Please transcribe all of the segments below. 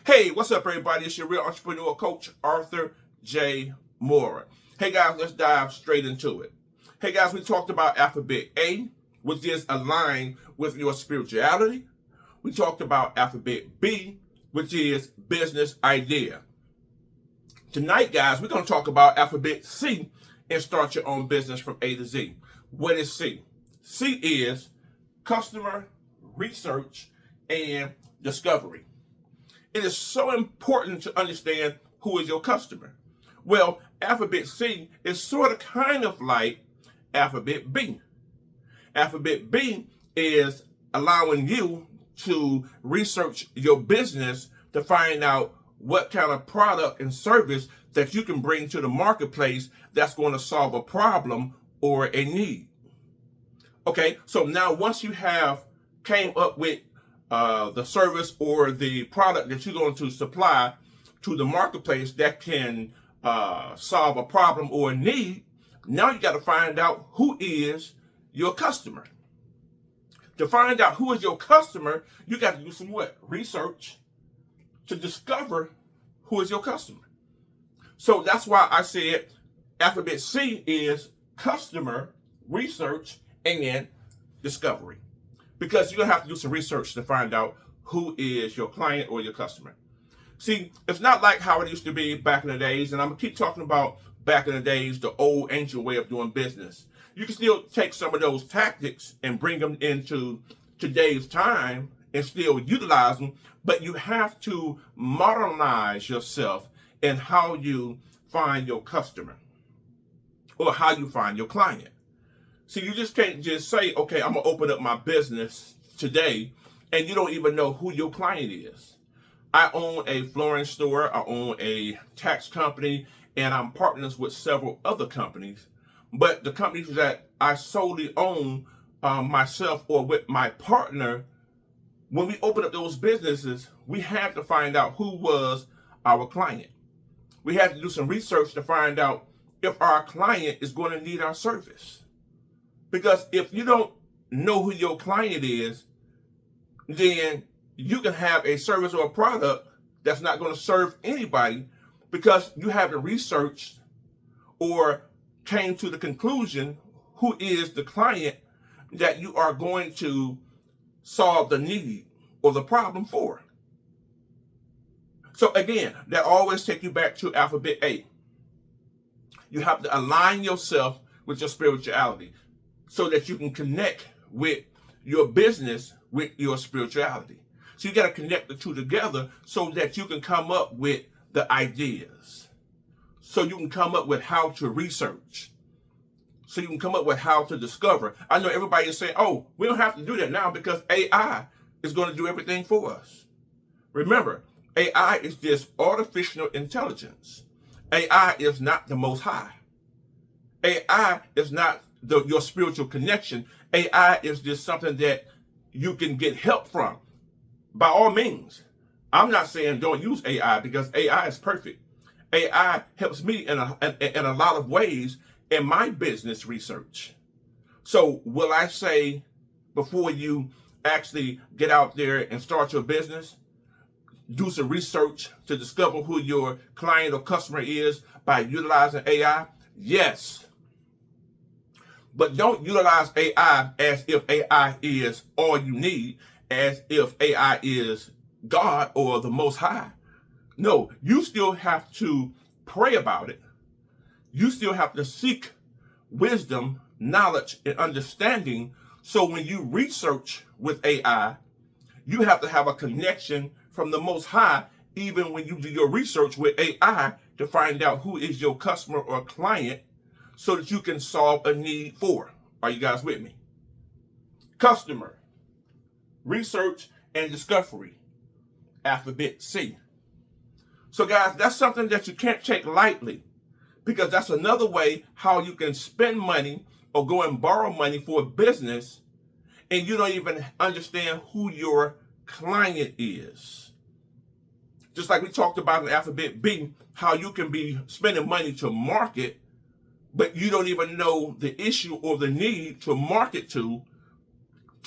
Hey, what's up, everybody? It's your real entrepreneur coach, Arthur J. Moore. Hey, guys, let's dive straight into it. Hey, guys, we talked about alphabet A, which is aligned with your spirituality. We talked about alphabet B, which is business idea. Tonight, guys, we're going to talk about alphabet C and start your own business from A to Z. What is C? C is customer research and discovery. It is so important to understand who is your customer. Well, alphabet C is sort of kind of like alphabet B. Alphabet B is allowing you to research your business to find out what kind of product and service that you can bring to the marketplace that's going to solve a problem or a need. Okay, so now once you have came up with the service or the product that you're going to supply to the marketplace that can solve a problem or a need, now you got to find out who is your customer. To find out who is your customer, you got to do some what? Research to discover who is your customer. So that's why I said alphabet C is customer research and discovery. Because you're going to have to do some research to find out who is your client or your customer. See, it's not like how it used to be back in the days, and I'm going to keep talking about back in the days, the old ancient way of doing business. You can still take some of those tactics and bring them into today's time and still utilize them, but you have to modernize yourself in how you find your customer or how you find your client. See, you just can't just say, okay, I'm going to open up my business today, and you don't even know who your client is. I own a flooring store, I own a tax company, and I'm partners with several other companies. But the companies that I solely own myself or with my partner, when we open up those businesses, we had to find out who was our client. We had to do some research to find out if our client is going to need our service. Because if you don't know who your client is, then you can have a service or a product that's not going to serve anybody because you haven't researched or came to the conclusion who is the client that you are going to solve the need or the problem for. So again, that always takes you back to alphabet A. You have to align yourself with your spirituality so that you can connect with your business with your spirituality. So you got to connect the two together so that you can come up with the ideas. So you can come up with how to research. So you can come up with how to discover. I know everybody is saying, oh, we don't have to do that now because AI is going to do everything for us. Remember, AI is just artificial intelligence. AI is not the Most High. AI is not your spiritual connection. AI is just something that you can get help from. By all means, I'm not saying don't use AI because AI is perfect. AI helps me in a lot of ways in my business research. So will I say before you actually get out there and start your business, do some research to discover who your client or customer is by utilizing AI? Yes. But don't utilize AI as if AI is all you need, as if AI is God or the Most High. No, you still have to pray about it. You still have to seek wisdom, knowledge, and understanding. So when you research with AI, you have to have a connection from the Most High, even when you do your research with AI to find out who is your customer or client so that you can solve a need for. Are you guys with me? Customer, research, and discovery, alphabet C. So guys, that's something that you can't take lightly because that's another way how you can spend money or go and borrow money for a business and you don't even understand who your client is. Just like we talked about in alphabet B, how you can be spending money to market, but you don't even know the issue or the need to market to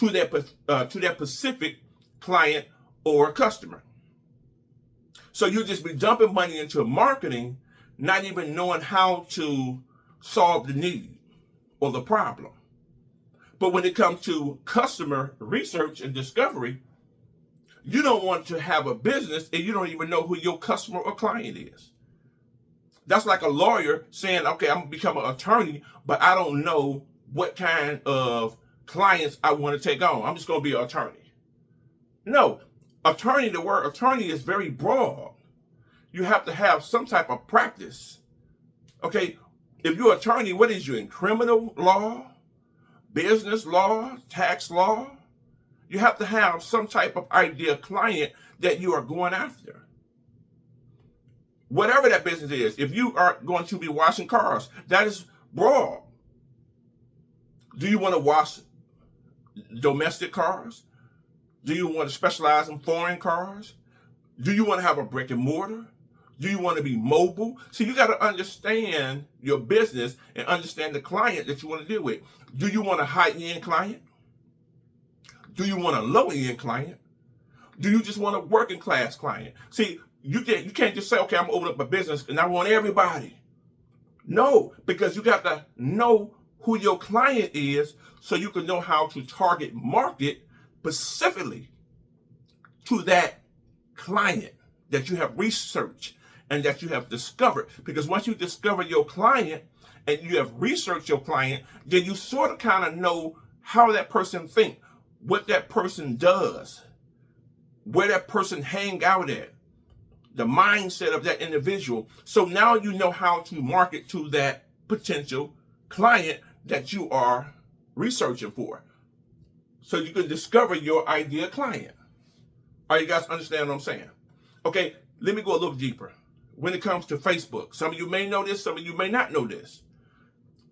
that specific client or customer. So you just be dumping money into marketing, not even knowing how to solve the need or the problem. But when it comes to customer research and discovery, you don't want to have a business and you don't even know who your customer or client is. That's like a lawyer saying, okay, I'm going to become an attorney, but I don't know what kind of clients I want to take on. I'm just going to be an attorney. No, attorney, the word attorney is very broad. You have to have some type of practice. Okay, if you're an attorney, what is you in criminal law, business law, tax law? You have to have some type of ideal client that you are going after. Whatever that business is, if you are going to be washing cars, that is broad. Do you want to wash domestic cars? Do you want to specialize in foreign cars? Do you want to have a brick and mortar? Do you want to be mobile? So you got to understand your business and understand the client that you want to deal with. Do you want a high-end client? Do you want a low-end client? Do you just want a working class client? See, you can't just say, okay, I'm going to open up a business and I want everybody. No, because you got to know who your client is so you can know how to target market specifically to that client that you have researched and that you have discovered. Because once you discover your client and you have researched your client, then you sort of kind of know how that person thinks, what that person does, where that person hang out at, the mindset of that individual. So now you know how to market to that potential client that you are researching for. So you can discover your ideal client. Are you guys understand what I'm saying? Okay, let me go a little deeper. When it comes to Facebook, some of you may know this, some of you may not know this.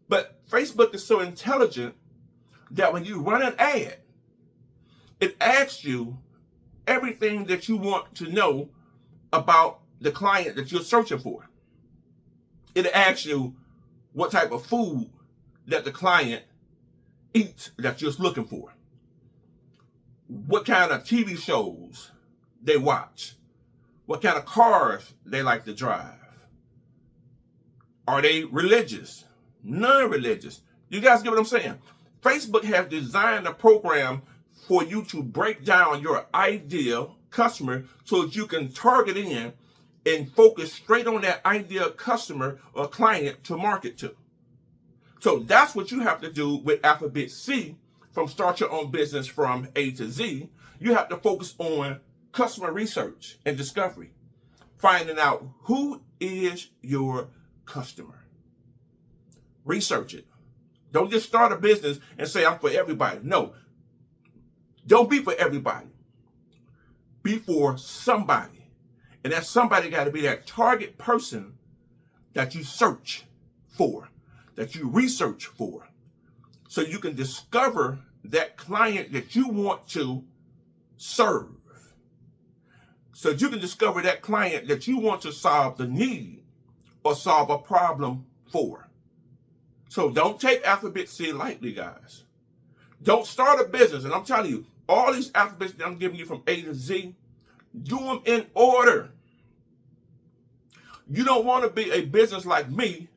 But Facebook is so intelligent that when you run an ad, it asks you everything that you want to know about the client that you're searching for. It asks you what type of food that the client eats that you're looking for. What kind of TV shows they watch. What kind of cars they like to drive. Are they religious? Non-religious? You guys get what I'm saying? Facebook has designed a program for you to break down your ideal customer so that you can target in and focus straight on that ideal customer or client to market to. So that's what you have to do with Alphabet C from Start Your Own Business from A to Z. You have to focus on customer research and discovery, finding out who is your customer. Research it. Don't just start a business and say, I'm for everybody. No, don't be for everybody. Be for somebody. And that somebody got to be that target person that you search for, that you research for, so you can discover that client that you want to serve. So you can discover that client that you want to solve the need or solve a problem for. So don't take Alphabet C lightly, guys. Don't start a business. And I'm telling you, all these alphabets that I'm giving you from A to Z, do them in order. You don't want to be a business like me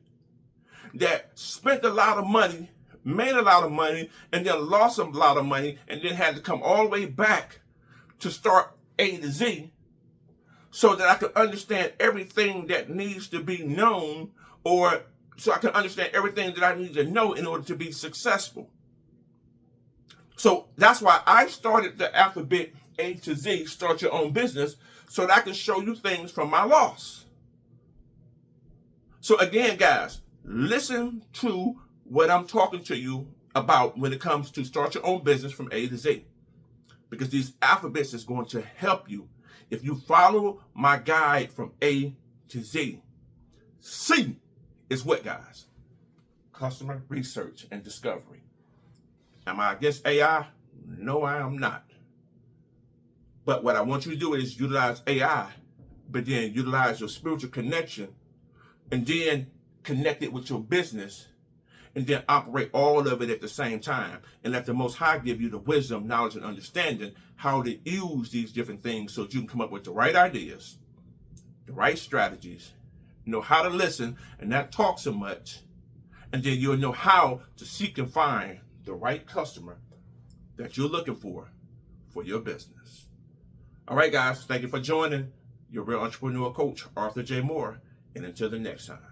that spent a lot of money, made a lot of money, and then lost a lot of money, and then had to come all the way back to start A to Z so that I can understand everything that needs to be known, or so I can understand everything that I need to know in order to be successful. So that's why I started the Alphabet A to Z, Start Your Own Business, so that I can show you things from my loss. So again, guys, listen to what I'm talking to you about when it comes to Start Your Own Business from A to Z. Because these alphabets is going to help you if you follow my guide from A to Z. C is what, guys? Customer research and discovery. Am I against AI? No, I am not. But what I want you to do is utilize AI, but then utilize your spiritual connection, and then connect it with your business, and then operate all of it at the same time, and let the Most High give you the wisdom, knowledge, and understanding how to use these different things so that you can come up with the right ideas the right strategies, know how to listen and not talk so much, and then you'll know how to seek and find the right customer that you're looking for your business. All right, guys, thank you for joining your real entrepreneur coach, Arthur J. Moore, and until the next time.